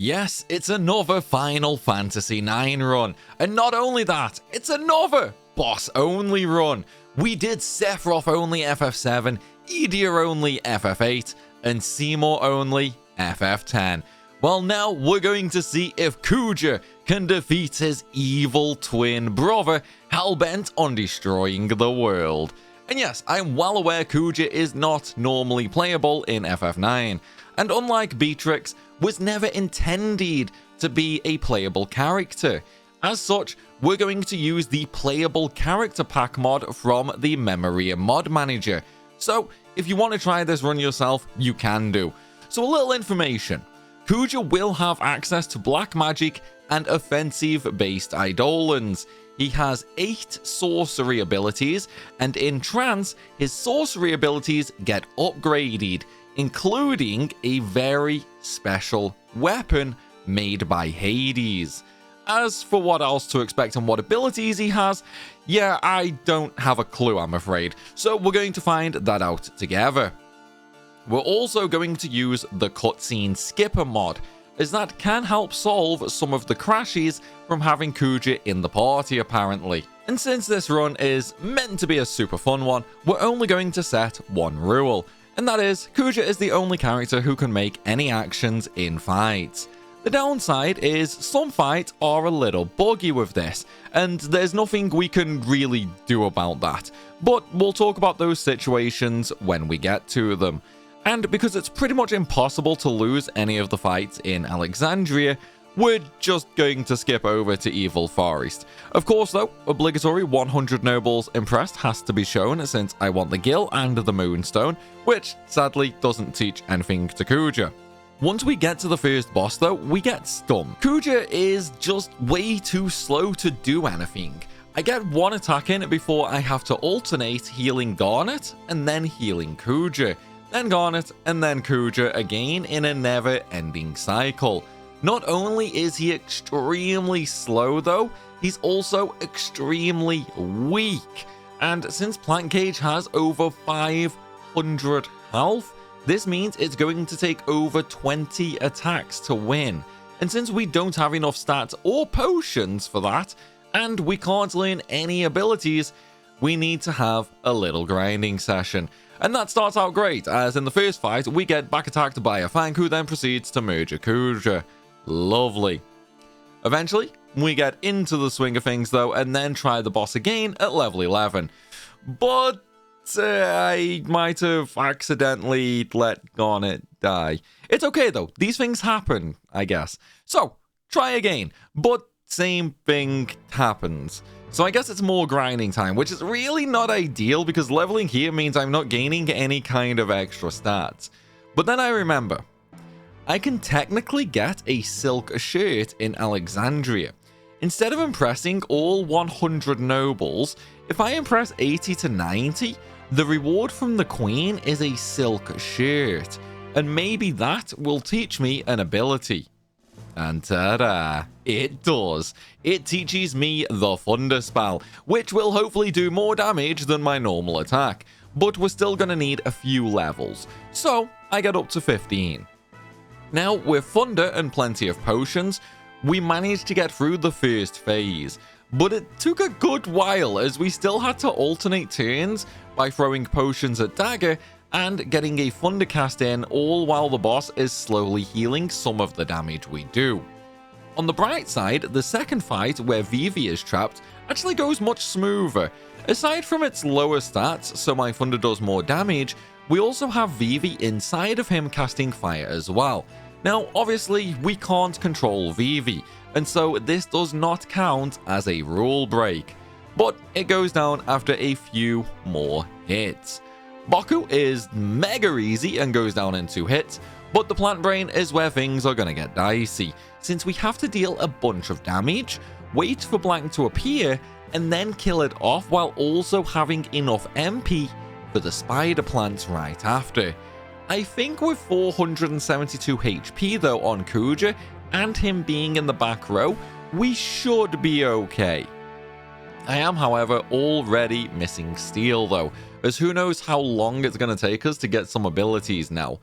Yes, it's another Final Fantasy IX run, and not only that, it's another boss-only run. We did Sephiroth only FF7, Edir only FF8, and Seymour only FF10. Well, now we're going to see if KUJA can defeat his evil twin brother, hellbent on destroying the world. And yes, I'm well aware KUJA is not normally playable in FF9, and unlike Beatrix, was never intended to be a playable character. As such, we're going to use the Playable Character Pack mod from the Memoria mod manager. So, if you want to try this run yourself, you can do. So a little information. KUJA will have access to black magic and offensive-based eidolons. He has 8 sorcery abilities, and in trance, his sorcery abilities get upgraded, including a very special weapon made by Hades. As for what else to expect and what abilities he has, yeah, I don't have a clue, I'm afraid, so we're going to find that out together. We're also going to use the Cutscene Skipper mod, as that can help solve some of the crashes from having KUJA in the party apparently. And since this run is meant to be a super fun one, we're only going to set one rule, and that is KUJA is the only character who can make any actions in fights. The downside is some fights are a little buggy with this, and there's nothing we can really do about that, but we'll talk about those situations when we get to them. And because it's pretty much impossible to lose any of the fights in Alexandria, we're just going to skip over to Evil Forest. Of course though, obligatory 100 nobles impressed has to be shown since I want the Gil and the Moonstone, which sadly doesn't teach anything to KUJA. Once we get to the first boss though, we get stunned. KUJA is just way too slow to do anything. I get one attack in before I have to alternate healing Garnet and then healing KUJA, then Garnet and then KUJA again in a never-ending cycle. Not only is he extremely slow though, he's also extremely weak. And since Plant Cage has over 500 health, this means it's going to take over 20 attacks to win. And since we don't have enough stats or potions for that, and we can't learn any abilities, we need to have a little grinding session. And that starts out great, as in the first fight, we get back attacked by a Fang who then proceeds to merge a KUJA. Lovely. Eventually, we get into the swing of things though, and then try the boss again at level 11. But I might have accidentally let Garnet die. It's okay though, these things happen, I guess. So, try again, but same thing happens. So I guess it's more grinding time, which is really not ideal because leveling here means I'm not gaining any kind of extra stats. But then I remember, I can technically get a silk shirt in Alexandria. Instead of impressing all 100 nobles, if I impress 80 to 90, the reward from the queen is a silk shirt, and maybe that will teach me an ability. And ta-da, it does. It teaches me the Thunder Spell, which will hopefully do more damage than my normal attack, but we're still going to need a few levels, so I get up to 15. Now, with Thunder and plenty of potions, we managed to get through the first phase, but it took a good while as we still had to alternate turns by throwing potions at Dagger and getting a Thundercast in, all while the boss is slowly healing some of the damage we do. On the bright side, the second fight where Vivi is trapped actually goes much smoother. Aside from its lower stats, so my Thunder does more damage, we also have Vivi inside of him casting fire as well. Now, obviously, we can't control Vivi, and so this does not count as a rule break, but it goes down after a few more hits. Baku is mega easy and goes down in 2 hits, but the Plant Brain is where things are gonna get dicey, since we have to deal a bunch of damage, wait for Blank to appear, and then kill it off while also having enough MP for the Spider Plants right after. I think with 472 HP though on KUJA, and him being in the back row, we should be okay. I am, however, already missing Steel though, as who knows how long it's going to take us to get some abilities now.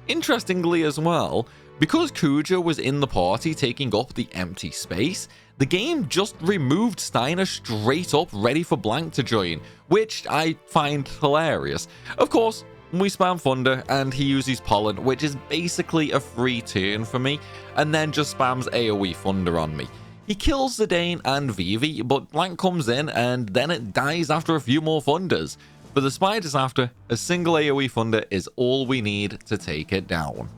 Interestingly as well, Because KUJA was in the party taking up the empty space, the game just removed Steiner straight up ready for Blank to join, which I find hilarious. Of course, we spam Thunder and he uses Pollen, which is basically a free turn for me, and then just spams AoE Thunder on me. He kills Zidane and Vivi, but Blank comes in and then it dies after a few more Thunders. For the Spiders after, a single AoE Thunder is all we need to take it down.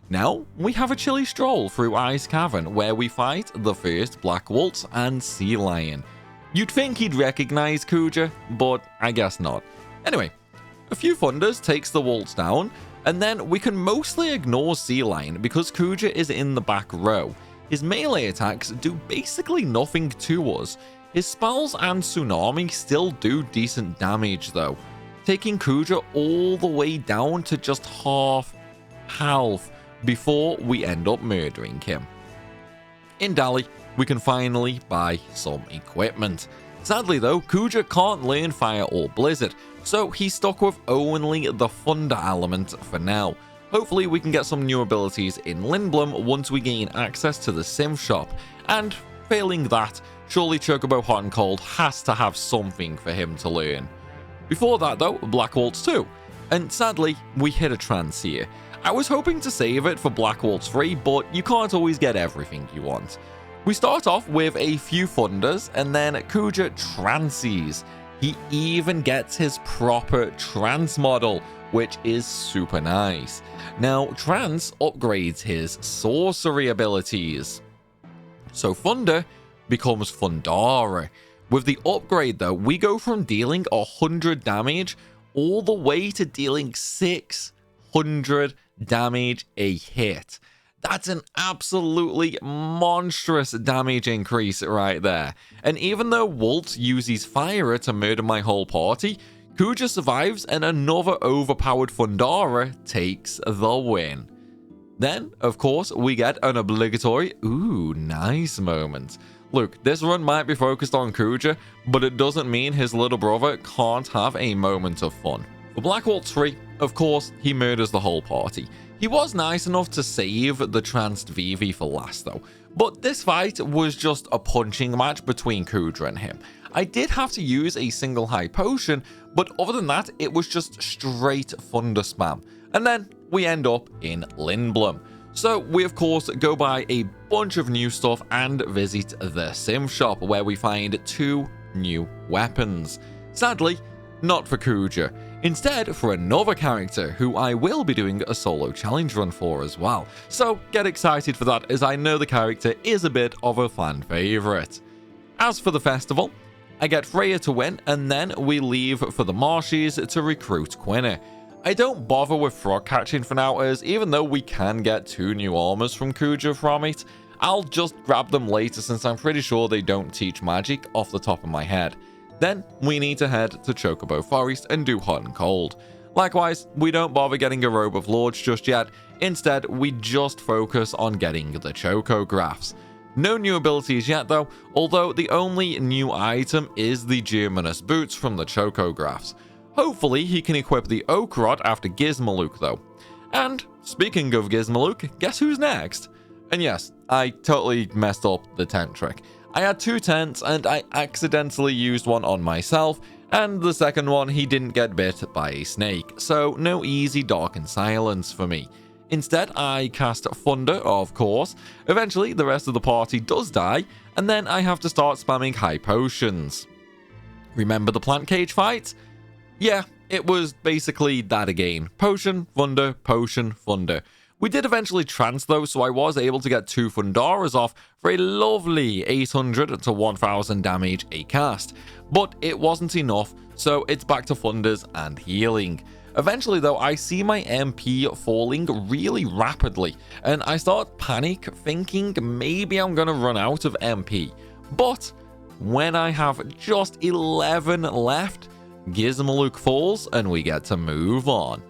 Now, we have a chilly stroll through Ice Cavern where we fight the first Black Waltz and Sea Lion. You'd think he'd recognize KUJA, but I guess not. Anyway, a few Thunders takes the Waltz down, and then we can mostly ignore Sea Lion because KUJA is in the back row. His melee attacks do basically nothing to us. His spells and Tsunami still do decent damage though, taking KUJA all the way down to just half health before we end up murdering him. In Dali, we can finally buy some equipment. Sadly though, KUJA can't learn Fire or Blizzard, so he's stuck with only the Thunder element for now. Hopefully we can get some new abilities in Lindblom once we gain access to the Sim shop, and failing that, surely Chocobo Hot and Cold has to have something for him to learn. Before that though, Black Waltz 2, and sadly we hit a trance here. I was hoping to save it for Black Waltz 3, but you can't always get everything you want. We start off with a few Thunders, and then KUJA trances. He even gets his proper trance model, which is super nice. Now, Trance upgrades his sorcery abilities. So Thunder becomes Thundara. With the upgrade though, we go from dealing 100 damage all the way to dealing 600 damage a hit. That's an absolutely monstrous damage increase right there. And even though Waltz uses Fire to murder my whole party, KUJA survives and another overpowered Thundara takes the win. Then, of course, we get an obligatory, ooh, nice moment. Look, this run might be focused on KUJA, but it doesn't mean his little brother can't have a moment of fun. For Black Waltz 3, of course, he murders the whole party. He was nice enough to save the tranced Vivi for last though, but this fight was just a punching match between KUJA and him. I did have to use a single high potion, but other than that, it was just straight Thunder spam. And then we end up in Lindblom. So we of course go buy a bunch of new stuff and visit the Sim shop where we find 2 new weapons. Sadly, not for KUJA. Instead, for another character who I will be doing a solo challenge run for as well. So get excited for that, as I know the character is a bit of a fan favourite. As for the festival, I get Freya to win, and then we leave for the marshes to recruit Quinna. I don't bother with frog catching for now, as even though we can get 2 new armors from KUJA from it, I'll just grab them later since I'm pretty sure they don't teach magic off the top of my head. Then we need to head to Chocobo Forest and do Hot and Cold. Likewise, we don't bother getting a Robe of Lords just yet. Instead, we just focus on getting the Chocographs. No new abilities yet though, although the only new item is the Germanus boots from the Chocographs. Hopefully he can equip the Oak Rod after Gizmaluk though. And speaking of Gizmaluk, guess who's next? And yes, I totally messed up the tent trick. I had 2 tents and I accidentally used one on myself, and the second one he didn't get bit by a snake, so no easy dark and silence for me. Instead, I cast Thunder, of course. Eventually, the rest of the party does die, and then I have to start spamming high potions. Remember the plant cage fight? Yeah, it was basically that again. Potion, Thunder, Potion, Thunder. We did eventually trance though, so I was able to get 2 Thundaras off for a lovely 800 to 1000 damage a cast. But it wasn't enough, so it's back to Thunders and healing. Eventually though, I see my MP falling really rapidly, and I start panic thinking maybe I'm gonna run out of MP. But when I have just 11 left, Gizmaluk falls and we get to move on.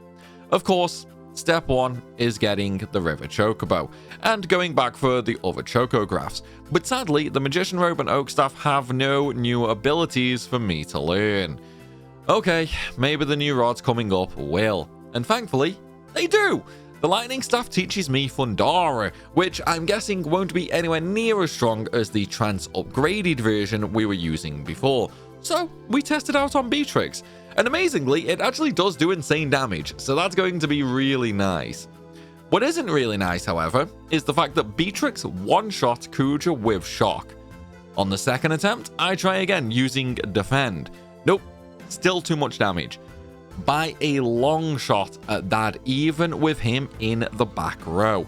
Of course, step 1 is getting the River Chocobo, and going back for the other Chocographs, but sadly the Magician Robe and Oak Staff have no new abilities for me to learn. Okay, maybe the new rods coming up will, and thankfully, they do! The lightning staff teaches me Fundara, which I'm guessing won't be anywhere near as strong as the trance upgraded version we were using before. So we tested out on Beatrix, and amazingly it actually does do insane damage, so that's going to be really nice. What isn't really nice, however, is the fact that Beatrix one-shot KUJA with Shock. On the second attempt, I try again using Defend. Nope, still too much damage. By a long shot at that, even with him in the back row.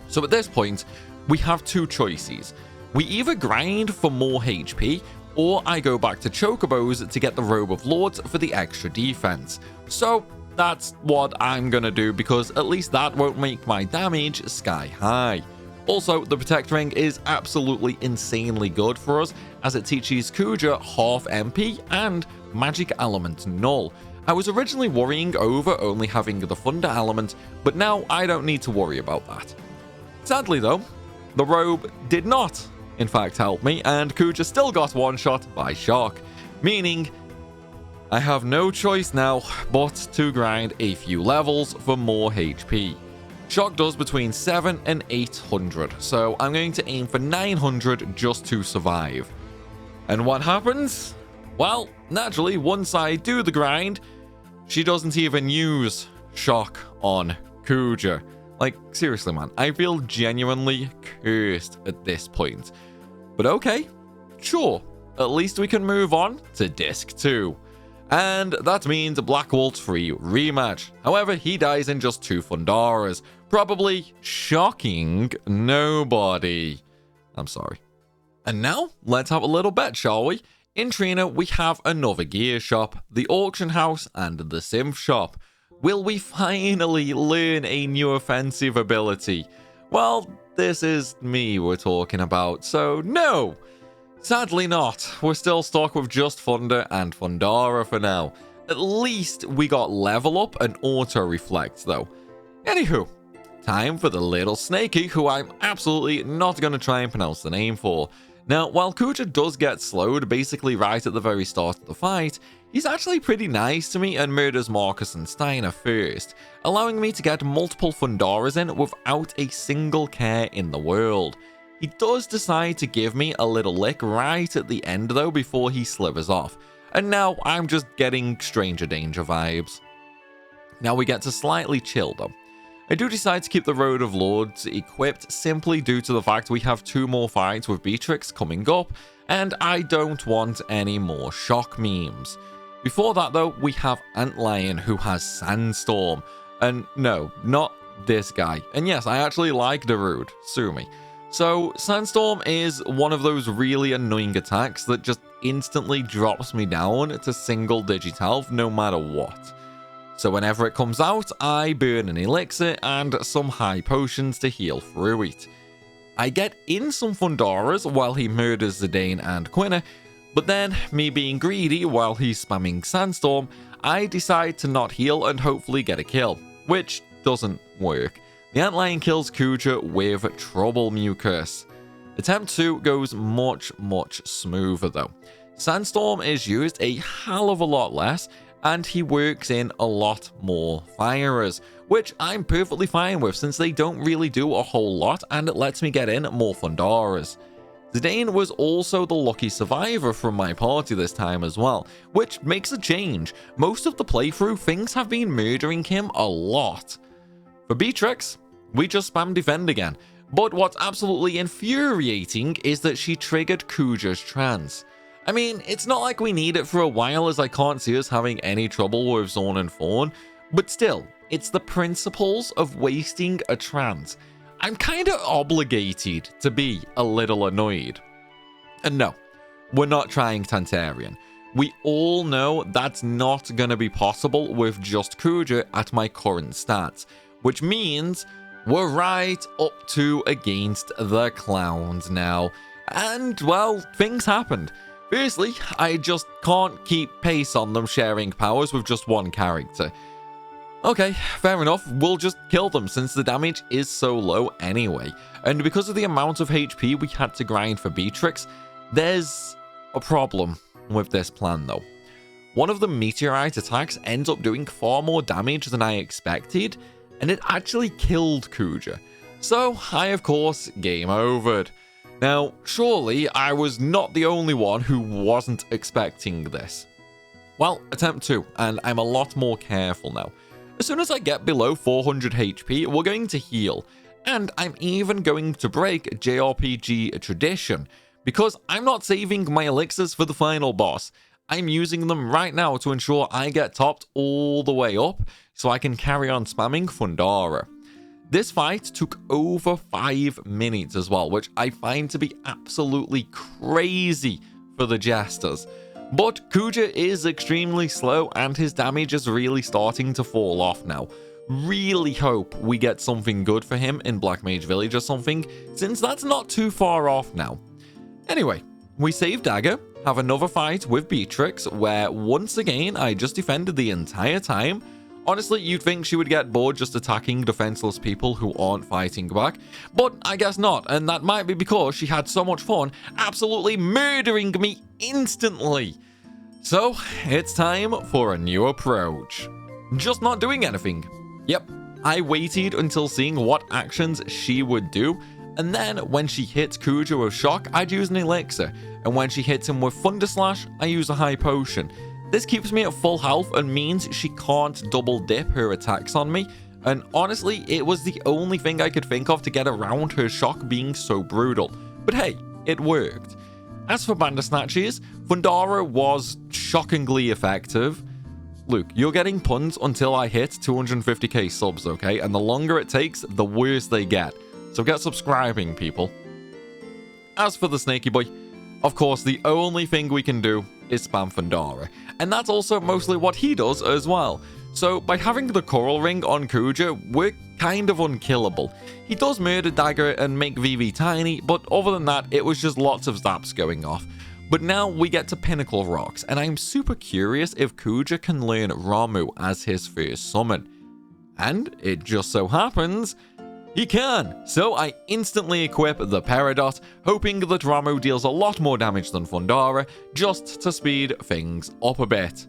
So at this point, we have two choices. We either grind for more HP, or I go back to Chocobos to get the Robe of Lords for the extra defense. So that's what I'm gonna do, because at least that won't make my damage sky high. Also, the Protect Ring is absolutely insanely good for us, as it teaches KUJA half MP and Magic Element Null. I was originally worrying over only having the Thunder element, but now I don't need to worry about that. Sadly though, the robe did not, in fact, help me, and KUJA still got one shot by Shock, meaning I have no choice now but to grind a few levels for more HP. Shock does between 700 and 800, so I'm going to aim for 900 just to survive. And what happens? Well, naturally, once I do the grind, she doesn't even use Shock on KUJA. Like, seriously, man, I feel genuinely cursed at this point. But okay, sure, at least we can move on to Disc 2. And that means Black Waltz 3 rematch. However, he dies in just 2 Fundaras, probably shocking nobody. I'm sorry. And now, let's have a little bet, shall we? In Trina, we have another gear shop, the auction house, and the synth shop. Will we finally learn a new offensive ability? Well, this is me we're talking about, so no! Sadly not. We're still stuck with just Thunder and Fundara for now. At least we got level up and auto reflect though. Anywho, time for the little snakey who I'm absolutely not going to try and pronounce the name for. Now, while KUJA does get slowed basically right at the very start of the fight, he's actually pretty nice to me and murders Marcus and Steiner first, allowing me to get multiple Fundaras in without a single care in the world. He does decide to give me a little lick right at the end though before he slithers off, and now I'm just getting Stranger Danger vibes. Now we get to slightly chill though. I do decide to keep the Road of Lords equipped simply due to the fact we have 2 more fights with Beatrix coming up, and I don't want any more Shock memes. Before that though, we have Antlion who has Sandstorm, and no, not this guy. And yes, I actually like Darude, sue me. So Sandstorm is one of those really annoying attacks that just instantly drops me down to single digit health no matter what. So whenever it comes out, I burn an elixir and some high potions to heal through it. I get in some Fundaras while he murders Zidane and Quina, but then, me being greedy while he's spamming Sandstorm, I decide to not heal and hopefully get a kill, which doesn't work. The Antlion kills KUJA with Trouble Mucus. Attempt 2 goes much smoother though. Sandstorm is used a hell of a lot less, and he works in a lot more firers, which I'm perfectly fine with since they don't really do a whole lot and it lets me get in more Fundaras. Zidane was also the lucky survivor from my party this time as well, which makes a change. Most of the playthrough, things have been murdering him a lot. For Beatrix, we just spam defend again, but what's absolutely infuriating is that she triggered KUJA's trance. I mean, it's not like we need it for a while as I can't see us having any trouble with Zorn and Fawn, but still, it's the principles of wasting a trance. I'm kinda obligated to be a little annoyed. And no, we're not trying Tantarian. We all know that's not gonna be possible with just KUJA at my current stats, which means we're right up to against the clowns now. And, well, things happened. Firstly, I just can't keep pace on them sharing powers with just one character. Okay, fair enough, we'll just kill them since the damage is so low anyway. And because of the amount of HP we had to grind for Beatrix, there's a problem with this plan though. One of the meteorite attacks ends up doing far more damage than I expected, and it actually killed KUJA. So I, of course, game overed. Now, surely I was not the only one who wasn't expecting this. Well, attempt 2, and I'm a lot more careful now. As soon as I get below 400 HP, we're going to heal, and I'm even going to break JRPG tradition, because I'm not saving my elixirs for the final boss. I'm using them right now to ensure I get topped all the way up, so I can carry on spamming Fundara. This fight took over 5 minutes as well, which I find to be absolutely crazy for the jesters. But KUJA is extremely slow and his damage is really starting to fall off now. Really hope we get something good for him in Black Mage Village or something, since that's not too far off now. Anyway, we save Dagger, have another fight with Beatrix, where once again I just defended the entire time. Honestly, you'd think she would get bored just attacking defenseless people who aren't fighting back, but I guess not, and that might be because she had so much fun absolutely murdering me instantly. So, it's time for a new approach. Just not doing anything. Yep, I waited until seeing what actions she would do, and then when she hits KUJA with Shock, I'd use an Elixir, and when she hits him with Thunder Slash, I use a High Potion. This keeps me at full health and means she can't double dip her attacks on me, and honestly, it was the only thing I could think of to get around her shock being so brutal. But hey, it worked. As for Bandersnatches, Fundara was shockingly effective. Luke, you're getting puns until I hit 250k subs, okay? And the longer it takes, the worse they get. So get subscribing, people. As for the Snaky Boy, of course, the only thing we can do is spam Fundara. And that's also mostly what he does as well. So by having the Coral Ring on KUJA, we're kind of unkillable. He does murder Dagger and make VV tiny, but other than that, it was just lots of zaps going off. But now we get to Pinnacle Rocks, and I'm super curious if KUJA can learn Ramuh as his first summon. And it just so happens he can, so I instantly equip the Peridot, hoping that Ramuh deals a lot more damage than Fundara, just to speed things up a bit.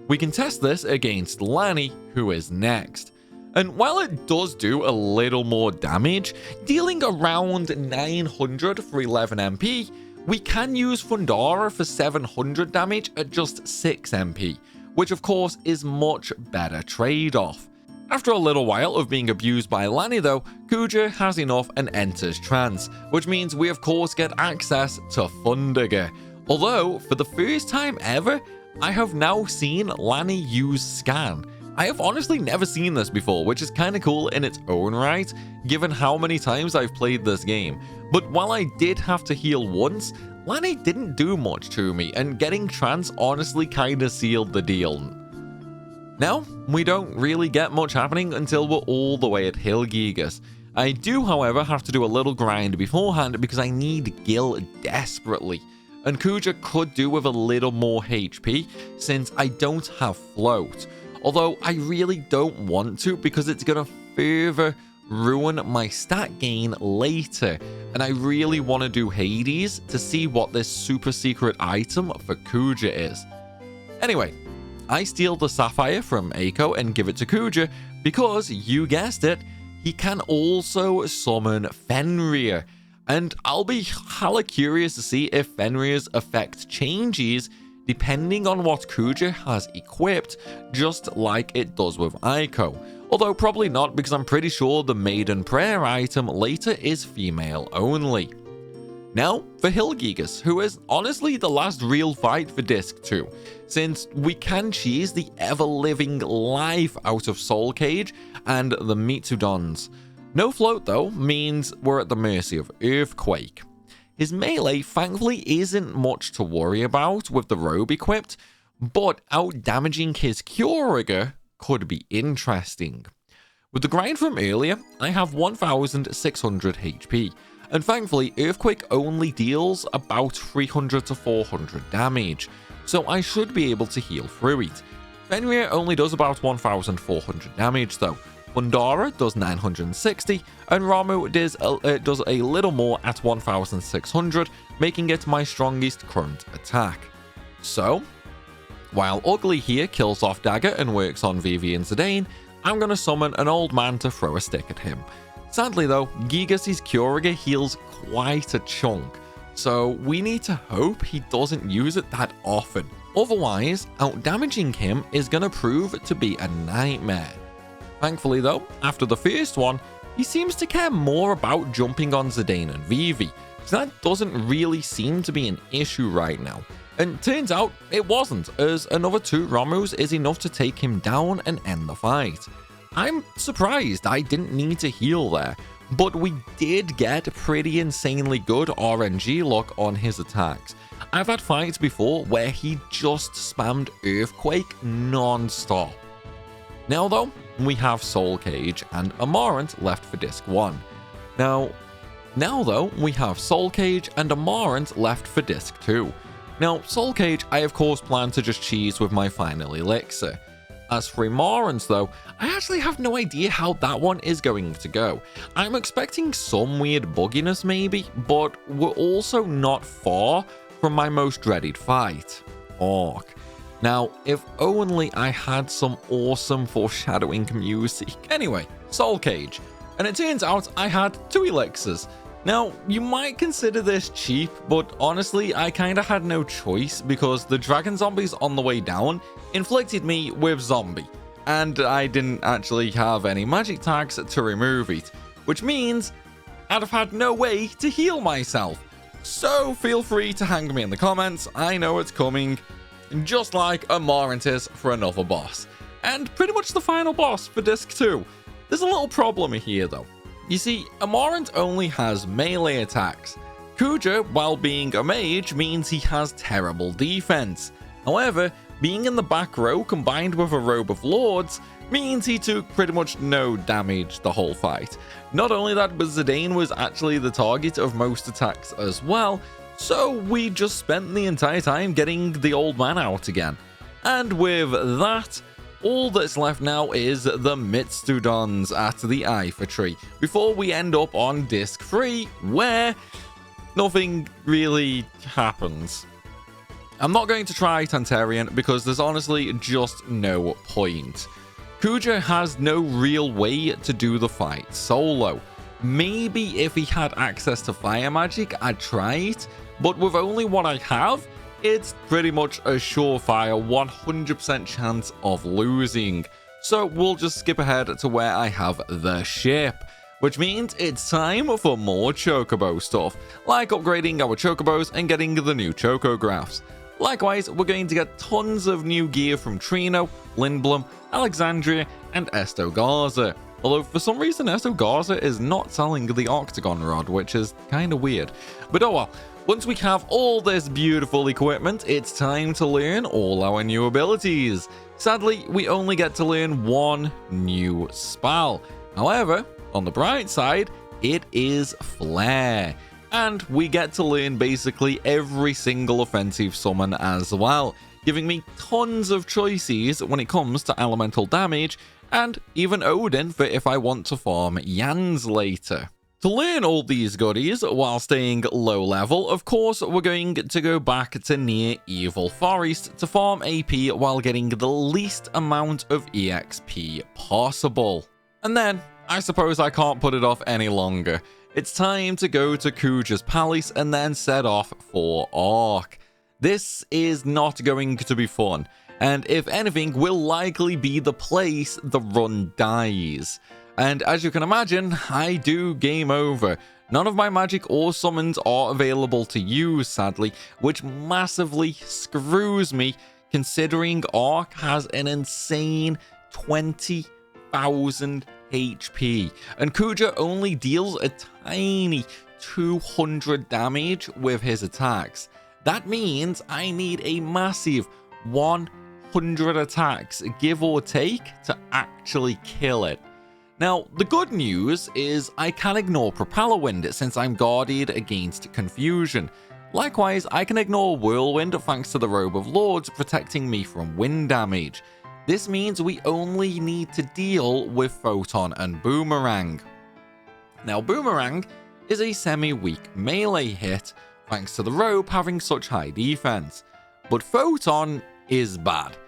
We can test this against Lanny, who is next. And while it does do a little more damage, dealing around 900 for 11 MP, we can use Fundara for 700 damage at just 6 MP, which of course is much better trade-off. After a little while of being abused by Lanny though, KUJA has enough and enters trance, which means we of course get access to Thunderger. Although, for the first time ever, I have now seen Lanny use Scan. I have honestly never seen this before, which is kinda cool in its own right, given how many times I've played this game. But while I did have to heal once, Lanny didn't do much to me, and getting trance honestly kinda sealed the deal. Now, we don't really get much happening until we're all the way at Hilgigas. I do, however, have to do a little grind beforehand because I need Gil desperately. And KUJA could do with a little more HP since I don't have Float. Although I really don't want to because it's going to further ruin my stat gain later. And I really want to do Hades to see what this super secret item for KUJA is. Anyway, I steal the Sapphire from Eiko and give it to KUJA because, you guessed it, he can also summon Fenrir. And I'll be hella curious to see if Fenrir's effect changes depending on what KUJA has equipped, just like it does with Eiko. Although probably not, because I'm pretty sure the Maiden Prayer item later is female only. Now for Hilgigas, who is honestly the last real fight for Disc 2, since we can cheese the ever-living life out of Soul Cage and the Mitsudons. No float though means we're at the mercy of Earthquake. His melee thankfully isn't much to worry about with the robe equipped, but out-damaging his Curager could be interesting. With the grind from earlier, I have 1600 HP, and thankfully Earthquake only deals about 300 to 400 damage, so I should be able to heal through it. Fenrir only does about 1400 damage though. Fundara does 960, and Ramuh does a little more at 1600, making it my strongest current attack. So, while Ugly here kills off Dagger and works on Vivi and Zidane, I'm going to summon an old man to throw a stick at him. Sadly though, Gigas' Kyurem heals quite a chunk, so we need to hope he doesn't use it that often. Otherwise, outdamaging him is going to prove to be a nightmare. Thankfully though, after the first one, he seems to care more about jumping on Zidane and Vivi, so that doesn't really seem to be an issue right now. And turns out it wasn't, as another 2 Romus is enough to take him down and end the fight. I'm surprised I didn't need to heal there, but we did get pretty insanely good RNG luck on his attacks. I've had fights before where he just spammed Earthquake non-stop. Now though, we have Soul Cage and Amarant left for Disc 1. Now though, we have Soul Cage and Amarant left for Disc 2. Now, Soul Cage, I of course plan to just cheese with my final elixir. As for Amarant though, I actually have no idea how that one is going to go. I'm expecting some weird bugginess maybe, but we're also not far from my most dreaded fight, Orc. Now, if only I had some awesome foreshadowing music. Anyway, Soul Cage. And it turns out I had 2 elixirs. Now, you might consider this cheap, but honestly, I kinda had no choice because the dragon zombies on the way down inflicted me with zombie, and I didn't actually have any magic tags to remove it, which means I'd have had no way to heal myself. So feel free to hang me in the comments, I know it's coming, just like Amarant is for another boss. And pretty much the final boss for Disc 2. There's a little problem here though. You see, Amarant only has melee attacks. KUJA, while being a mage, means he has terrible defense. However, being in the back row combined with a robe of lords means he took pretty much no damage the whole fight. Not only that, but Zidane was actually the target of most attacks as well, so we just spent the entire time getting the old man out again. And with that, all that's left now is the Mitsudons at the Tree, before we end up on Disc 3, where nothing really happens. I'm not going to try Tantarian because there's honestly just no point. KUJA has no real way to do the fight solo. Maybe if he had access to fire magic, I'd try it, but with only what I have, it's pretty much a surefire 100% chance of losing. So we'll just skip ahead to where I have the ship, which means it's time for more Chocobo stuff, like upgrading our Chocobos and getting the new Chocographs. Likewise, we're going to get tons of new gear from Trino, Lindblom, Alexandria, and Esto Garza. Although for some reason Esto Garza is not selling the Octagon Rod, which is kinda weird. But oh well. Once we have all this beautiful equipment, it's time to learn all our new abilities. Sadly, we only get to learn 1 new spell. However, on the bright side, it is Flare. And we get to learn basically every single offensive summon as well, giving me tons of choices when it comes to elemental damage, and even Odin for if I want to farm Yans later. To learn all these goodies while staying low level, of course, we're going to go back to near Evil Forest to farm AP while getting the least amount of EXP possible. And then, I suppose I can't put it off any longer. It's time to go to KUJA's palace and then set off for Ark. This is not going to be fun, and if anything, will likely be the place the run dies. And as you can imagine, I do game over. None of my magic or summons are available to use, sadly, which massively screws me, considering Ark has an insane 20,000 HP, and KUJA only deals a tiny 200 damage with his attacks. That means I need a massive 100 attacks, give or take, to actually kill it. Now, the good news is I can ignore Propeller Wind since I'm guarded against Confusion. Likewise, I can ignore Whirlwind thanks to the Robe of Lords protecting me from wind damage. This means we only need to deal with Photon and Boomerang. Now, Boomerang is a semi-weak melee hit thanks to the Robe having such high defense, but Photon is bad.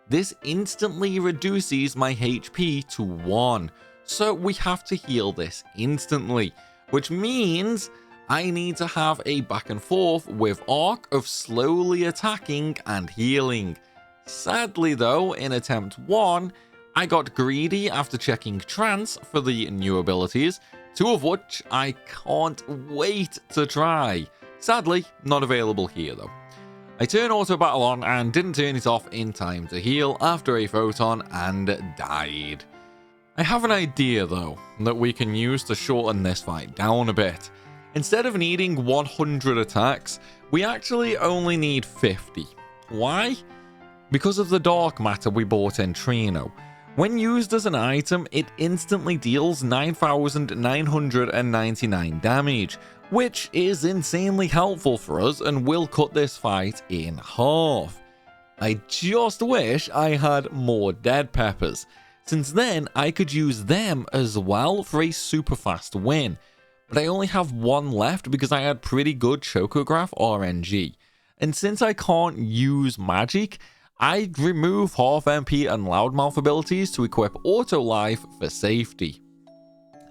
this instantly reduces my HP to 1. So we have to heal this instantly, which means I need to have a back and forth with Arc of slowly attacking and healing. Sadly though, in attempt 1, I got greedy after checking Trance for the new abilities, 2 of which I can't wait to try. Sadly, not available here though. I turned auto battle on and didn't turn it off in time to heal after a photon and died. I have an idea though that we can use to shorten this fight down a bit. Instead of needing 100 attacks, we actually only need 50. Why? Because of the dark matter we bought in Trino. When used as an item, it instantly deals 9,999 damage, which is insanely helpful for us and will cut this fight in half. I just wish I had more dead peppers, since then I could use them as well for a super fast win. But I only have 1 left because I had pretty good Chocograph RNG. And since I can't use magic, I remove half MP and loudmouth abilities to equip auto life for safety.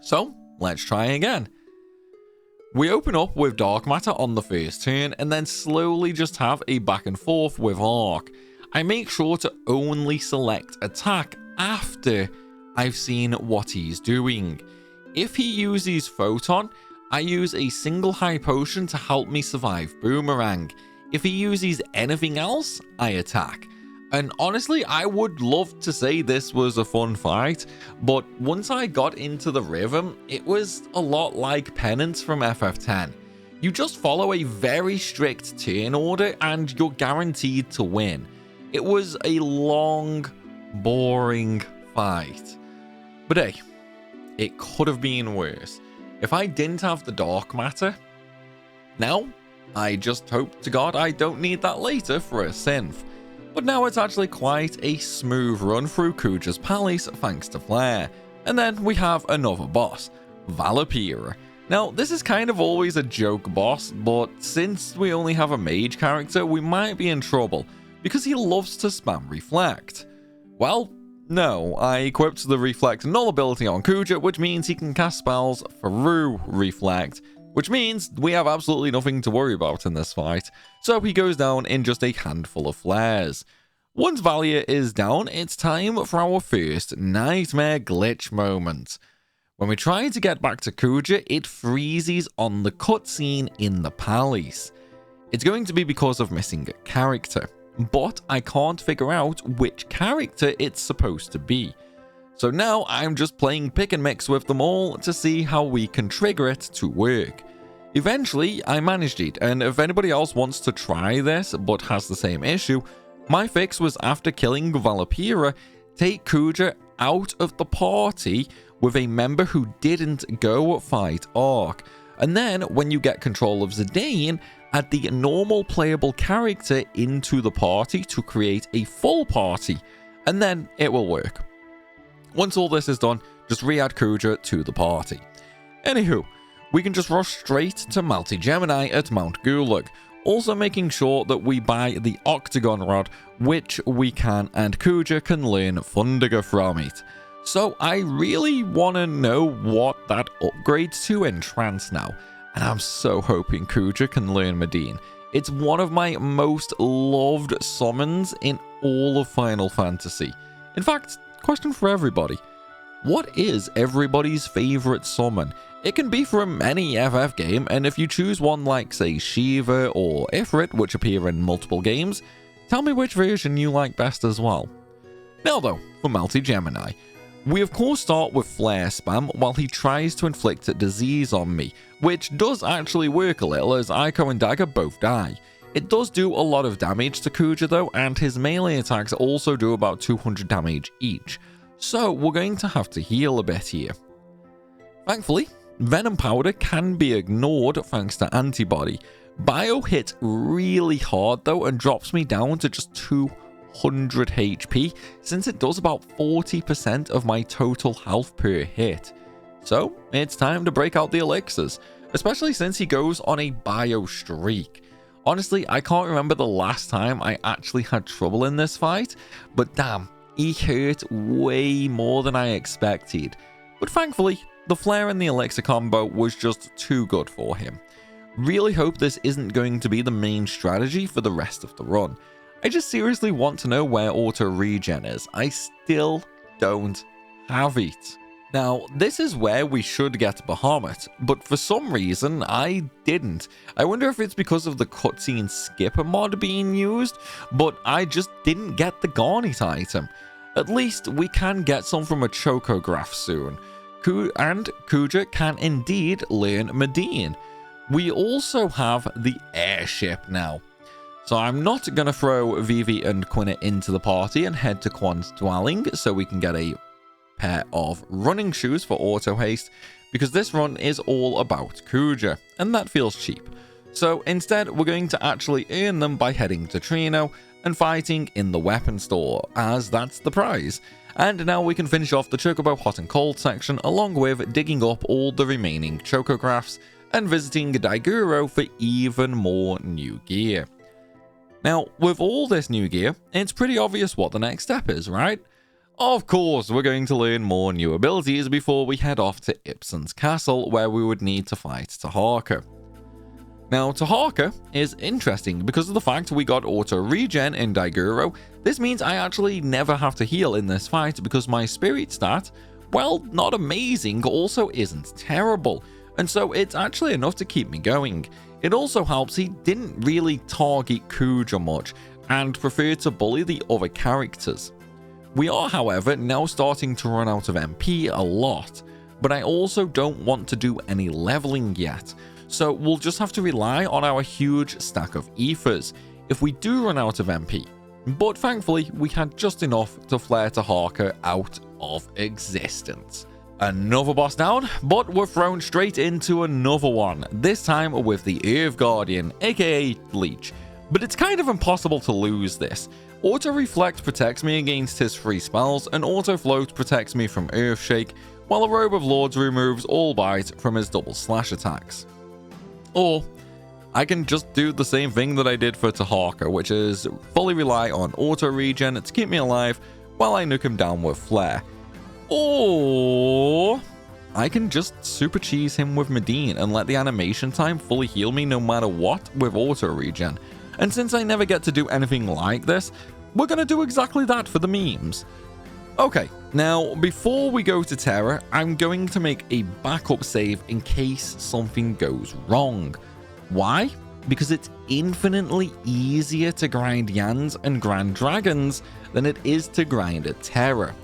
So let's try again. We open up with dark matter on the first turn and then slowly just have a back and forth with Arc. I make sure to only select attack after I've seen what he's doing. If he uses Photon, I use a single high potion to help me survive Boomerang. If he uses anything else, I attack. And honestly, I would love to say this was a fun fight, but once I got into the rhythm, it was a lot like Penance from FF10. You just follow a very strict turn order and you're guaranteed to win. It was a long, boring fight. But hey, it could have been worse. If I didn't have the dark matter, now I just hope to God I don't need that later for a synth. But now it's actually quite a smooth run through KUJA's palace thanks to Flare. And then we have another boss, Valapira. Now this is kind of always a joke boss, but since we only have a mage character, we might be in trouble because he loves to spam Reflect. Well, no, I equipped the Reflect null ability on KUJA, which means he can cast spells through Reflect, which means we have absolutely nothing to worry about in this fight, so he goes down in just a handful of flares. Once Valia is down, it's time for our first nightmare glitch moment. When we try to get back to KUJA, it freezes on the cutscene in the palace. It's going to be because of missing a character, but I can't figure out which character it's supposed to be. So now I'm just playing pick and mix with them all to see how we can trigger it to work. Eventually, I managed it, and if anybody else wants to try this but has the same issue, my fix was after killing Valapira, take KUJA out of the party with a member who didn't go fight Arc. And then when you get control of Zidane, add the normal playable character into the party to create a full party, and then it will work. Once all this is done, just re-add KUJA to the party. Anywho, we can just rush straight to Multi-Gemini at Mount Gulag, also making sure that we buy the Octagon Rod, which we can, and KUJA can learn Thundaga from it. So I really want to know what that upgrades to in Trance now, and I'm so hoping KUJA can learn Medine. It's one of my most loved summons in all of Final Fantasy. In fact, question for everybody. What is everybody's favorite summon? It can be from any FF game, and if you choose one like, say, Shiva or Ifrit, which appear in multiple games, tell me which version you like best as well. Now though, for Multi-Gemini. We of course start with Flare spam while he tries to inflict a disease on me, which does actually work a little as Aiko and Dagger both die. It does do a lot of damage to KUJA though, and his melee attacks also do about 200 damage each, so we're going to have to heal a bit here. Thankfully, Venom Powder can be ignored thanks to Antibody. Bio hits really hard though and drops me down to just 200 HP, since it does about 40% of my total health per hit. So it's time to break out the elixirs, especially since he goes on a bio streak. Honestly, I can't remember the last time I actually had trouble in this fight, but damn, he hurt way more than I expected. But thankfully, the flare and the elixir combo was just too good for him. Really hope this isn't going to be the main strategy for the rest of the run. I just seriously want to know where auto regen is. I still don't have it. Now, this is where we should get Bahamut, but for some reason, I didn't. I wonder if it's because of the cutscene skipper mod being used, but I just didn't get the Garnet item. At least we can get some from a Chocograph soon. And KUJA can indeed learn Medine. We also have the airship now. So I'm not going to throw Vivi and Quinnet into the party and head to Quan's dwelling so we can get a pair of running shoes for auto haste, because this run is all about KUJA, and that feels cheap. So instead, we're going to actually earn them by heading to Trino and fighting in the weapon store, as that's the prize. And now we can finish off the Chocobo Hot and Cold section, along with digging up all the remaining Chocographs and visiting Daiguro for even more new gear. Now, with all this new gear, it's pretty obvious what the next step is, right? Of course, we're going to learn more new abilities before we head off to Ipsen's castle, where we would need to fight Taharka. Now, Taharka is interesting because of the fact we got auto regen in Daiguro. This means I actually never have to heal in this fight because my spirit stat, well, not amazing, also isn't terrible, and so it's actually enough to keep me going. It also helps he didn't really target KUJA much and preferred to bully the other characters. We are, however, now starting to run out of MP a lot, but I also don't want to do any leveling yet, so we'll just have to rely on our huge stack of ethers if we do run out of MP. But thankfully, we had just enough to flare Taharka out of existence. Another boss down, but we're thrown straight into another one, this time with the Earth Guardian, aka Leech. But it's kind of impossible to lose this. Auto Reflect protects me against his free spells, and Auto Float protects me from Earthshake, while a Robe of Lords removes all bite from his double slash attacks. Or I can just do the same thing that I did for Taharka, which is fully rely on auto regen to keep me alive while I nuke him down with Flare. Or I can just super cheese him with Medine and let the animation time fully heal me no matter what with auto regen. And since I never get to do anything like this, we're gonna do exactly that for the memes. Okay, now before we go to Terra, I'm going to make a backup save in case something goes wrong. Why? Because it's infinitely easier to grind Yans and Grand Dragons than it is to grind a Terra.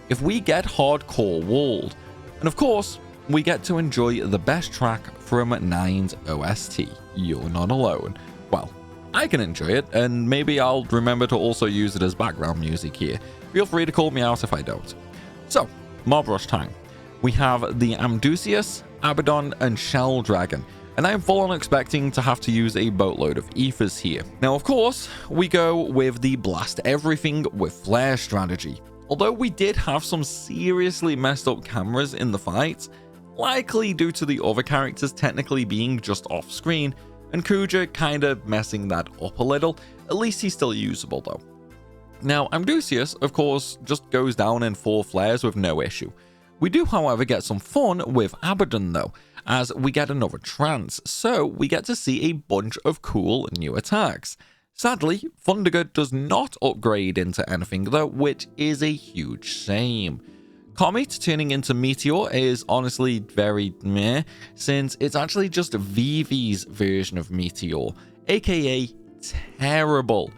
If we get hardcore walled, and of course, we get to enjoy the best track from 9's OST, You're Not Alone. Well, I can enjoy it, and maybe I'll remember to also use it as background music here. Feel free to call me out if I don't. So, mob rush time. We have the Amdusias, Abaddon, and Shell Dragon, and I am full on expecting to have to use a boatload of ethers here. Now, of course, we go with the blast everything with flare strategy. Although we did have some seriously messed up cameras in the fight, likely due to the other characters technically being just off screen, and KUJA kinda messing that up a little. At least he's still usable though. Now, Amdusias, of course, just goes down in 4 flares with no issue. We do, however, get some fun with Abaddon though, as we get another trance, so we get to see a bunch of cool new attacks. Sadly, Thundergut does not upgrade into anything though, which is a huge shame. Comet turning into Meteor is honestly very meh, since it's actually just Vivi's version of Meteor, aka terrible.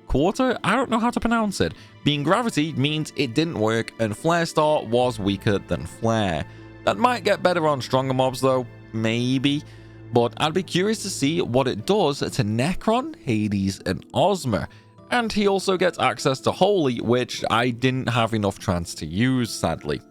Quarter? I don't know how to pronounce it. Being Gravity means it didn't work, and Flare Star was weaker than Flare. That might get better on stronger mobs though, maybe, but I'd be curious to see what it does to Necron, Hades, and Ozma. And he also gets access to Holy, which I didn't have enough chance to use, sadly.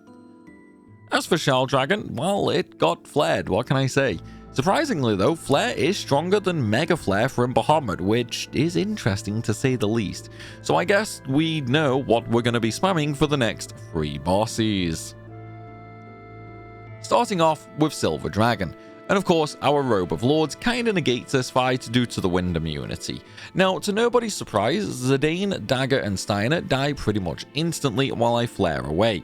As for Shell Dragon, well, it got flared, what can I say? Surprisingly though, Flare is stronger than Mega Flare from Bahamut, which is interesting to say the least. So I guess we know what we're going to be spamming for the next 3 bosses. Starting off with Silver Dragon. And of course, our Robe of Lords kinda negates this fight due to the wind immunity. Now, to nobody's surprise, Zidane, Dagger, and Steiner die pretty much instantly while I flare away.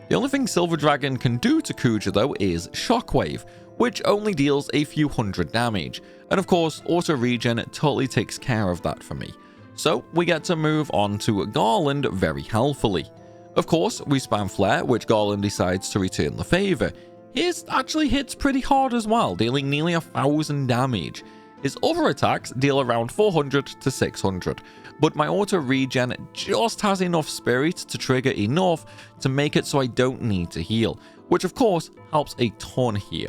The only thing Silver Dragon can do to KUJA though is Shockwave, which only deals a few hundred damage. And of course, auto regen totally takes care of that for me. So we get to move on to Garland very healthily. Of course, we spam Flare, which Garland decides to return the favor. His actually hits pretty hard as well, dealing nearly 1000 damage. His other attacks deal around 400 to 600, but my auto regen just has enough spirit to trigger enough to make it so I don't need to heal, which of course helps a ton here.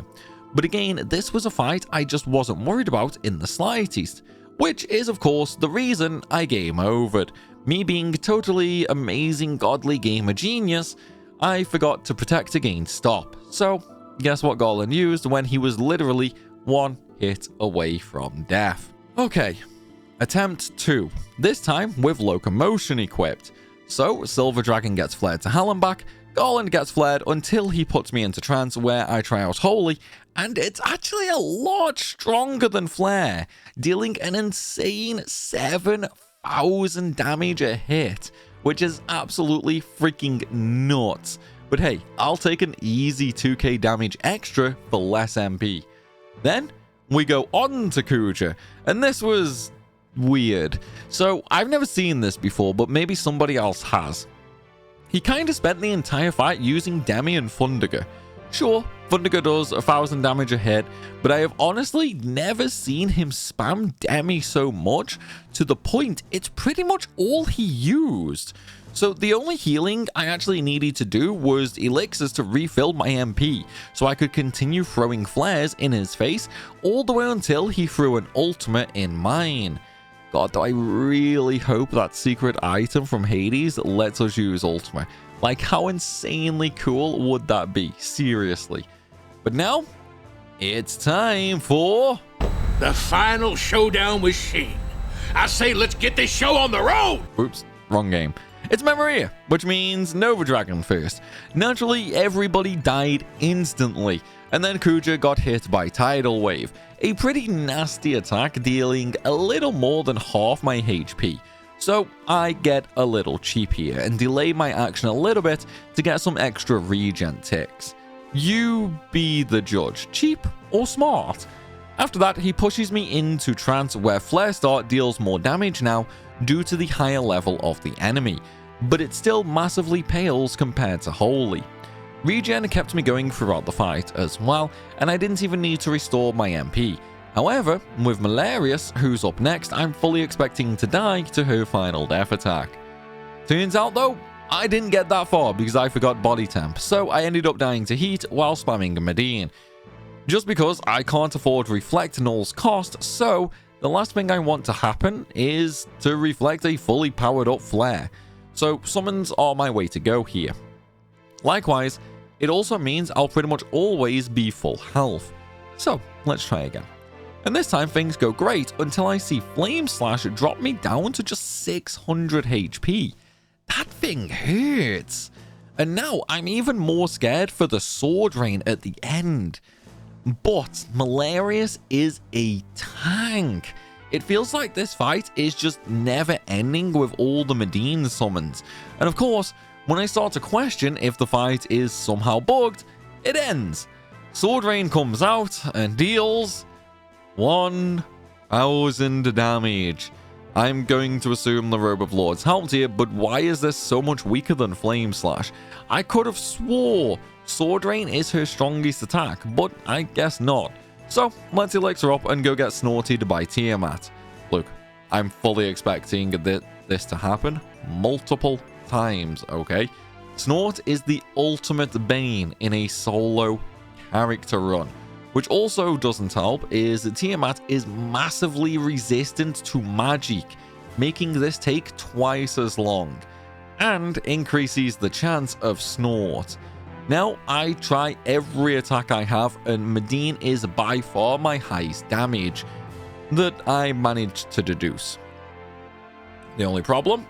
But again, this was a fight I just wasn't worried about in the slightest, which is of course the reason I game overed. Me being totally amazing godly gamer genius, I forgot to protect against stop. So guess what Garland used when he was literally one hit away from death. Okay, attempt 2, this time with locomotion equipped. So Silver Dragon gets flared to hell and back, Garland gets flared until he puts me into trance where I try out Holy, and it's actually a lot stronger than Flare, dealing an insane 7000 damage a hit, which is absolutely freaking nuts. But hey, I'll take an easy 2k damage extra for less MP. Then we go on to KUJA, and this was weird. So I've never seen this before, but maybe somebody else has. He kinda spent the entire fight using Demi and Thunderger. Sure, Thunderger does 1000 damage a hit, but I have honestly never seen him spam Demi so much, to the point it's pretty much all he used. So the only healing I actually needed to do was elixirs to refill my MP, so I could continue throwing flares in his face all the way until he threw an ultimate in mine. God, do I really hope that secret item from Hades lets us use ultimate. Like, how insanely cool would that be? Seriously. But now, it's time for the final showdown with Sheen. I say let's get this show on the road! Oops, wrong game. It's Memoria, which means Nova Dragon first. Naturally, everybody died instantly, and then KUJA got hit by Tidal Wave, a pretty nasty attack dealing a little more than half my HP. So I get a little cheap here and delay my action a little bit to get some extra regen ticks. You be the judge, cheap or smart? After that, he pushes me into trance where Flare Start deals more damage now due to the higher level of the enemy, but it still massively pales compared to Holy. Regen kept me going throughout the fight as well, and I didn't even need to restore my MP. However, with Malarius, who's up next, I'm fully expecting to die to her final death attack. Turns out though, I didn't get that far because I forgot body temp, so I ended up dying to heat while spamming Medine. Just because I can't afford Reflect Null's cost, so the last thing I want to happen is to reflect a fully powered up flare. So summons are my way to go here. Likewise, it also means I'll pretty much always be full health. So let's try again. And this time things go great until I see Flame Slash drop me down to just 600 HP. That thing hurts. And now I'm even more scared for the sword rain at the end. But Malarius is a tank. It feels like this fight is just never ending with all the Medine summons. And of course, when I start to question if the fight is somehow bugged, it ends. Sword Rain comes out and deals 1000 damage. I'm going to assume the Robe of Lords helped here, but why is this so much weaker than Flame Slash? I could have swore Sword Rain is her strongest attack, but I guess not. So let's elixir up and go get snorted by Tiamat. Look, I'm fully expecting this to happen multiple times, okay? Snort is the ultimate bane in a solo character run. Which also doesn't help is that Tiamat is massively resistant to magic, making this take twice as long, and increases the chance of snort. Now I try every attack I have, and Medine is by far my highest damage that I managed to deduce. The only problem?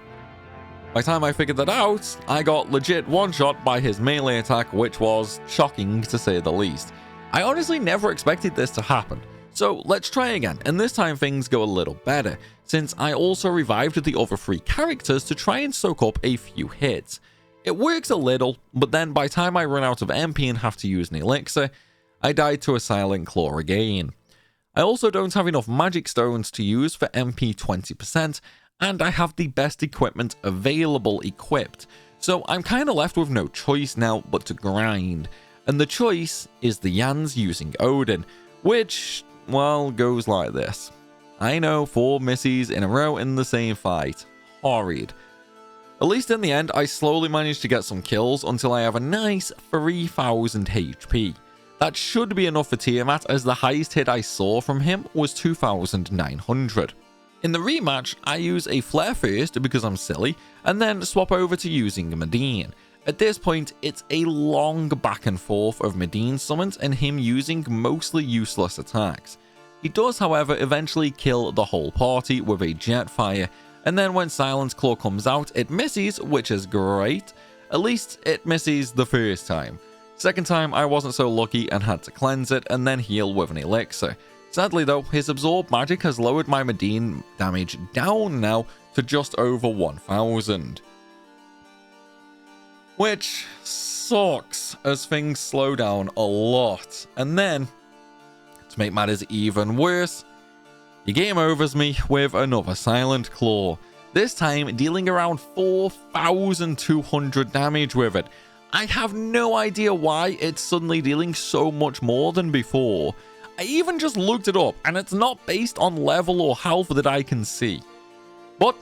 By the time I figured that out, I got legit one-shot by his melee attack, which was shocking to say the least. I honestly never expected this to happen. So let's try again, and this time things go a little better, since I also revived the other 3 characters to try and soak up a few hits. It works a little, but then by the time I run out of MP and have to use an elixir, I died to a Silent Claw again. I also don't have enough magic stones to use for MP 20%, and I have the best equipment available equipped, so I'm kinda left with no choice now but to grind. And the choice is the Yans using Odin, which, well, goes like this. I know, 4 misses in a row in the same fight. Horrid. At least in the end, I slowly managed to get some kills until I have a nice 3000 HP. That should be enough for Tiamat, as the highest hit I saw from him was 2900. In the rematch, I use a flare first because I'm silly, and then swap over to using Medine. At this point, it's a long back and forth of Medine summons and him using mostly useless attacks. He does, however, eventually kill the whole party with a Jetfire, and then when Silent Claw comes out, it misses, which is great. At least it misses the first time. Second time, I wasn't so lucky and had to cleanse it and then heal with an elixir. Sadly though, his absorb magic has lowered my Medine damage down now to just over 1000. Which sucks, as things slow down a lot. And then, to make matters even worse, he game overs me with another Silent Claw, this time dealing around 4200 damage with it. I have no idea why it's suddenly dealing so much more than before. I even just looked it up, and it's not based on level or health that I can see. But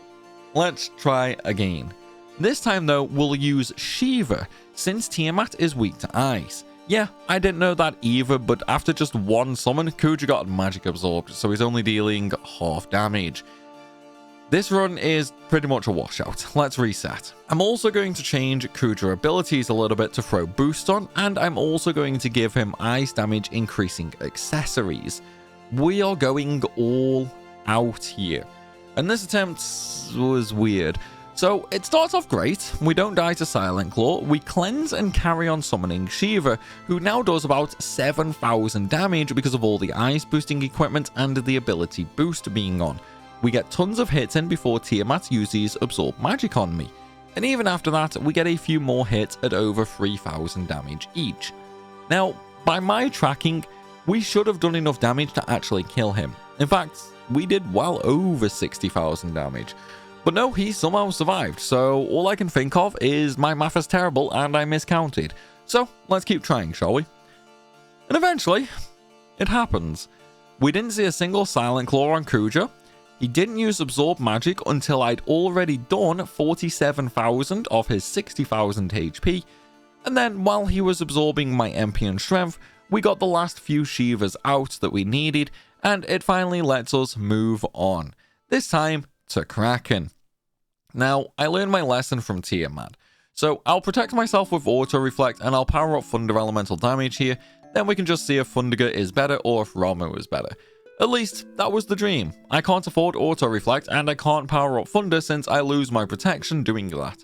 let's try again. This time though, we'll use Shiva, since Tiamat is weak to ice. Yeah, I didn't know that either, but after just one summon, KUJA got magic absorbed, so he's only dealing half damage. This run is pretty much a washout. Let's reset. I'm also going to change KUJA abilities a little bit to throw boost on, and I'm also going to give him ice damage increasing accessories. We are going all out here. And this attempt was weird. So it starts off great, we don't die to Silent Claw, we cleanse and carry on summoning Shiva, who now does about 7000 damage because of all the ice boosting equipment and the ability boost being on. We get tons of hits in before Tiamat uses absorb magic on me, and even after that we get a few more hits at over 3000 damage each. Now, by my tracking, we should have done enough damage to actually kill him. In fact, we did well over 60,000 damage. But no, he somehow survived, so all I can think of is my math is terrible and I miscounted. So let's keep trying, shall we? And eventually, it happens. We didn't see a single Silent Claw on KUJA. He didn't use absorb magic until I'd already done 47,000 of his 60,000 HP. And then while he was absorbing my MP and strength, we got the last few Shivas out that we needed, and it finally lets us move on. This time to Kraken. Now, I learned my lesson from Tiamat, so I'll protect myself with Auto Reflect and I'll power up Thunder Elemental damage here, then we can just see if Thundiger is better or if Ramo is better. At least, that was the dream. I can't afford Auto Reflect and I can't power up Thunder since I lose my protection doing that.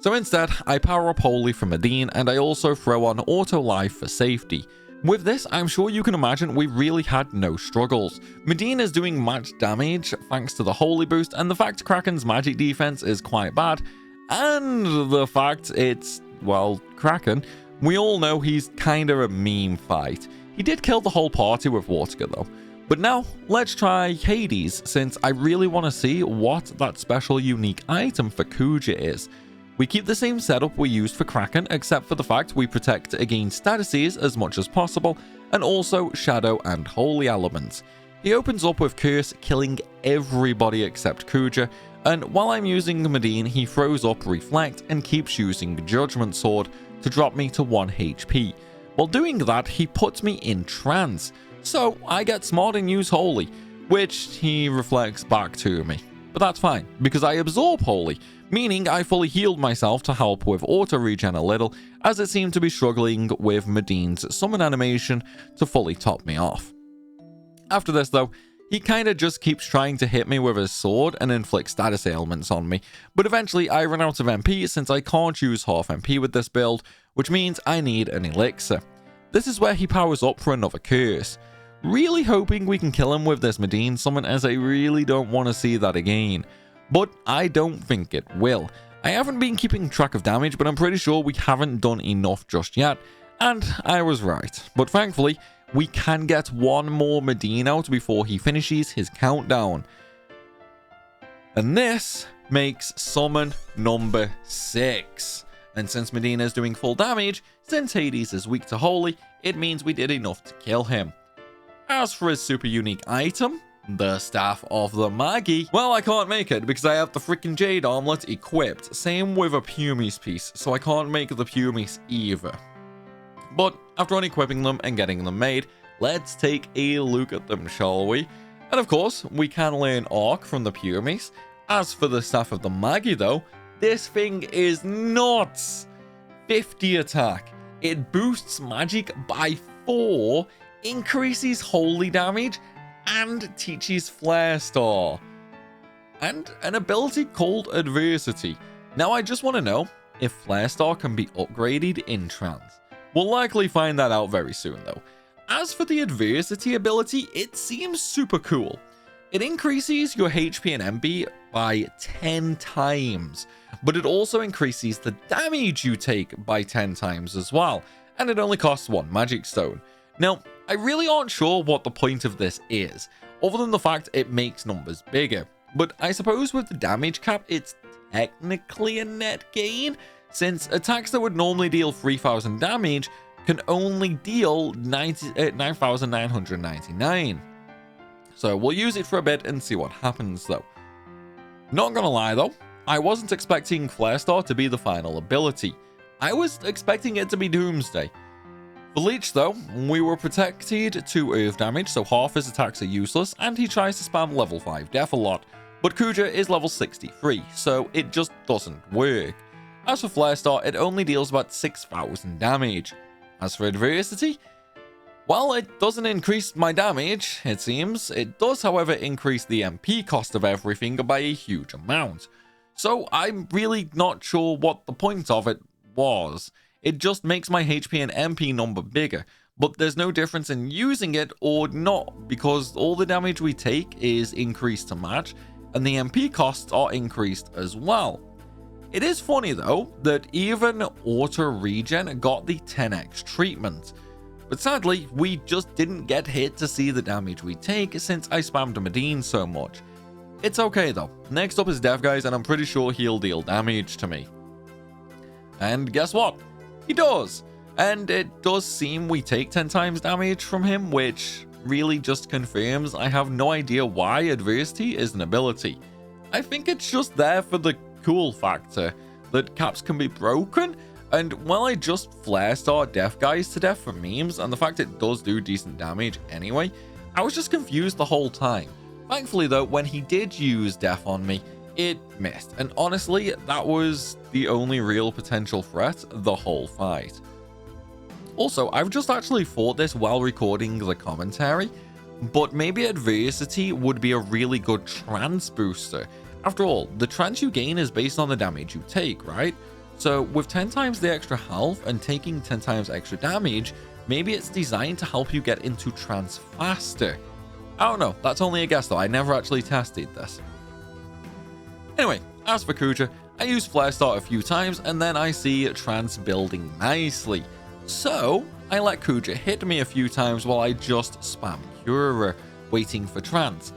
So instead, I power up Holy for Medine and I also throw on Auto Life for safety. With this, I'm sure you can imagine we really had no struggles. Medine is doing much damage thanks to the Holy boost, and the fact Kraken's magic defense is quite bad, and the fact it's, well, Kraken, we all know he's kinda a meme fight. He did kill the whole party with Water though. But now, let's try Hades, since I really want to see what that special unique item for KUJA is. We keep the same setup we used for Kraken, except for the fact we protect against statuses as much as possible, and also Shadow and Holy elements. He opens up with Curse, killing everybody except KUJA, and while I'm using Medine, he throws up Reflect and keeps using Judgment Sword to drop me to 1 HP. While doing that, he puts me in trance, so I get smart and use Holy, which he reflects back to me. But that's fine, because I absorb Holy, meaning I fully healed myself to help with auto regen a little, as it seemed to be struggling with Medine's summon animation to fully top me off. After this though, he kinda just keeps trying to hit me with his sword and inflict status ailments on me, but eventually I run out of MP since I can't use half MP with this build, which means I need an elixir. this is where he powers up for another curse. Really hoping we can kill him with this Medine summon, as I really don't want to see that again. But I don't think it will. I haven't been keeping track of damage, but I'm pretty sure we haven't done enough just yet. And I was right. But thankfully, we can get one more Medine out before he finishes his countdown. And this makes summon number 6. And since Medina is doing full damage, since Hades is weak to Holy, it means we did enough to kill him. As for his super unique item, the Staff of the Magi, well, I can't make it because I have the freaking Jade Armlet equipped. Same with a Pumice piece, so I can't make the Pumice either. But after unequipping them and getting them made, let's take a look at them, shall we? And of course, we can learn Arc from the Pumice. As for the Staff of the Magi though, this thing is nuts! 50 attack. It boosts magic by 4, increases holy damage, and teaches Flare Star. And an ability called Adversity. Now I just want to know if Flare Star can be upgraded in Trance. We'll likely find that out very soon though. As for the Adversity ability, it seems super cool. It increases your HP and MP by 10 times, but it also increases the damage you take by 10 times as well, and it only costs 1 magic stone. Now, I really aren't sure what the point of this is, other than the fact it makes numbers bigger, but I suppose with the damage cap it's technically a net gain, since attacks that would normally deal 3000 damage can only deal 9,999. So we'll use it for a bit and see what happens though. Not gonna lie though, I wasn't expecting Flare Star to be the final ability. I was expecting it to be Doomsday. For Leech though, we were protected to earth damage, so half his attacks are useless, and he tries to spam level 5 death a lot. But KUJA is level 63, so it just doesn't work. As for Flare Star, it only deals about 6,000 damage. As for Adversity, while it doesn't increase my damage, it seems, it does however increase the MP cost of everything by a huge amount. So I'm really not sure what the point of it was. It just makes my HP and MP number bigger, but there's no difference in using it or not, because all the damage we take is increased to match, and the MP costs are increased as well. It is funny though, that even Auto Regen got the 10x treatment. But sadly, we just didn't get hit to see the damage we take since I spammed Medine so much. It's okay though. Next up is Death Guys, and I'm pretty sure he'll deal damage to me. And guess what? He does. And it does seem we take 10 times damage from him, which really just confirms I have no idea why Adversity is an ability. I think it's just there for the cool factor that caps can be broken. And while I just Flare Star Death Guys to death for memes, and the fact it does do decent damage anyway, I was just confused the whole time. Thankfully though, when he did use Death on me, it missed. And honestly, that was the only real potential threat the whole fight. Also, I've just actually thought this while recording the commentary, but maybe Adversity would be a really good trance booster. After all, the trance you gain is based on the damage you take, right? So with 10 times the extra health and taking 10 times extra damage, maybe it's designed to help you get into trance faster. I don't know, that's only a guess though, I never actually tested this. Anyway, as for KUJA, I use Flare Star a few times and then I see trance building nicely. So I let KUJA hit me a few times while I just spam Cura, waiting for trance.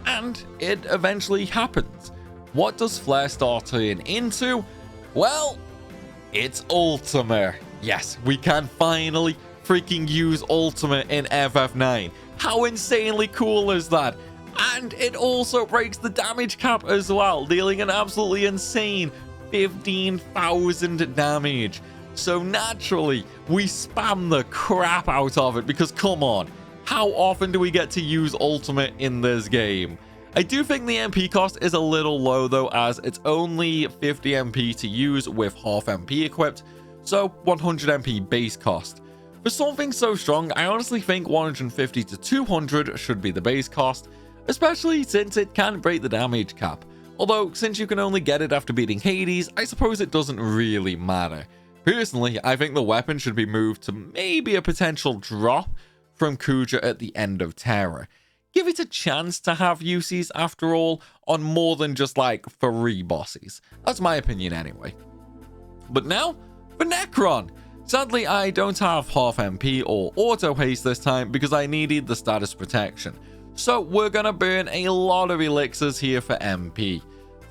And it eventually happens. What does Flare Star turn into? Well, it's Ultima. Yes, we can finally freaking use Ultima in FF9. How insanely cool is that? And it also breaks the damage cap as well, dealing an absolutely insane 15,000 damage. So naturally, we spam the crap out of it because come on, how often do we get to use Ultima in this game? I do think the MP cost is a little low though, as it's only 50 MP to use with half MP equipped, so 100 MP base cost. For something so strong, I honestly think 150 to 200 should be the base cost, especially since it can break the damage cap. Although, since you can only get it after beating Hades, I suppose it doesn't really matter. Personally, I think the weapon should be moved to maybe a potential drop from KUJA at the end of Terra. Give it a chance to have uses after all on more than just like 3 bosses. That's my opinion anyway. But now for Necron. Sadly, I don't have half MP or auto haste this time because I needed the status protection. So we're gonna burn a lot of elixirs here for MP.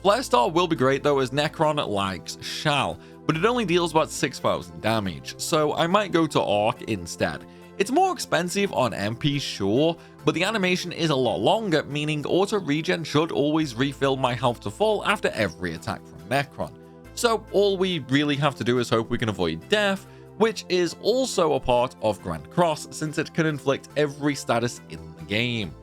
Flare Star will be great though, as Necron likes Shall, but it only deals about 6,000 damage, so I might go to Arc instead. It's more expensive on MP, sure, but the animation is a lot longer, meaning auto regen should always refill my health to full after every attack from Necron. So all we really have to do is hope we can avoid death, which is also a part of Grand Cross since it can inflict every status in the game.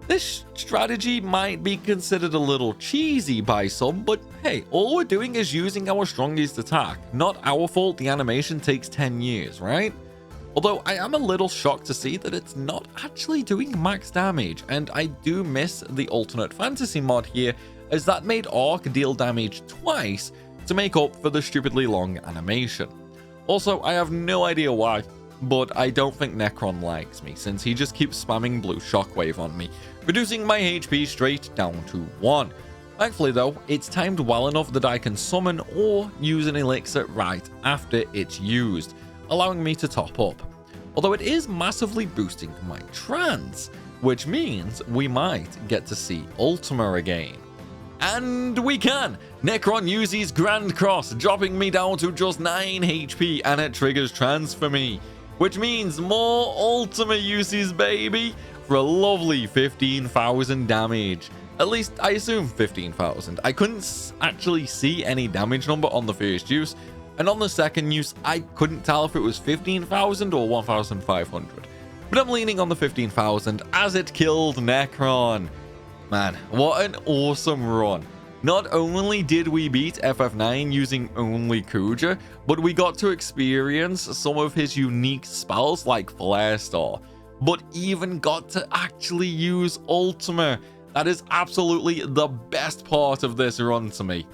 This strategy might be considered a little cheesy by some, but hey, all we're doing is using our strongest attack. Not our fault the animation takes 10 years, right? Although I am a little shocked to see that it's not actually doing max damage, and I do miss the alternate fantasy mod here, as that made Arc deal damage twice to make up for the stupidly long animation. Also, I have no idea why, but I don't think Necron likes me, since he just keeps spamming blue shockwave on me, reducing my HP straight down to 1. Thankfully though, it's timed well enough that I can summon or use an elixir right after it's used, allowing me to top up. Although it is massively boosting my trance, which means we might get to see Ultima again. And we can! Necron uses Grand Cross, dropping me down to just 9 HP, and it triggers trance for me, which means more Ultima uses, baby, for a lovely 15,000 damage. At least I assume 15,000. I couldn't actually see any damage number on the first use, and on the second use I couldn't tell if it was 15,000 or 1,500. But I'm leaning on the 15,000 as it killed Necron. Man, what an awesome run. Not only did we beat FF9 using only KUJA, but we got to experience some of his unique spells like Flare Star, but even got to actually use Ultima. That is absolutely the best part of this run to me.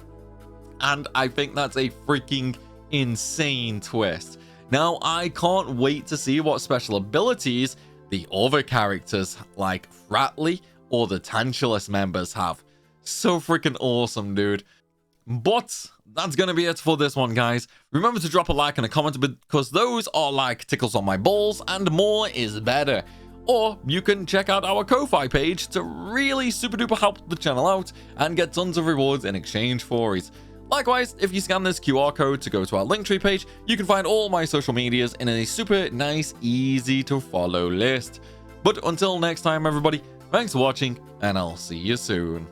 And I think that's a freaking insane twist. Now, I can't wait to see what special abilities the other characters like Fratley or the Tantalus members have. So freaking awesome, dude. But that's gonna be it for this one, guys. Remember to drop a like and a comment, because those are like tickles on my balls, and more is better. Or you can check out our Ko-Fi page to really super duper help the channel out and get tons of rewards in exchange for it. Likewise, if you scan this QR code to go to our linktree page, you can find all my social medias in a super nice, easy to follow list. But until next time, everybody, thanks for watching, and I'll see you soon.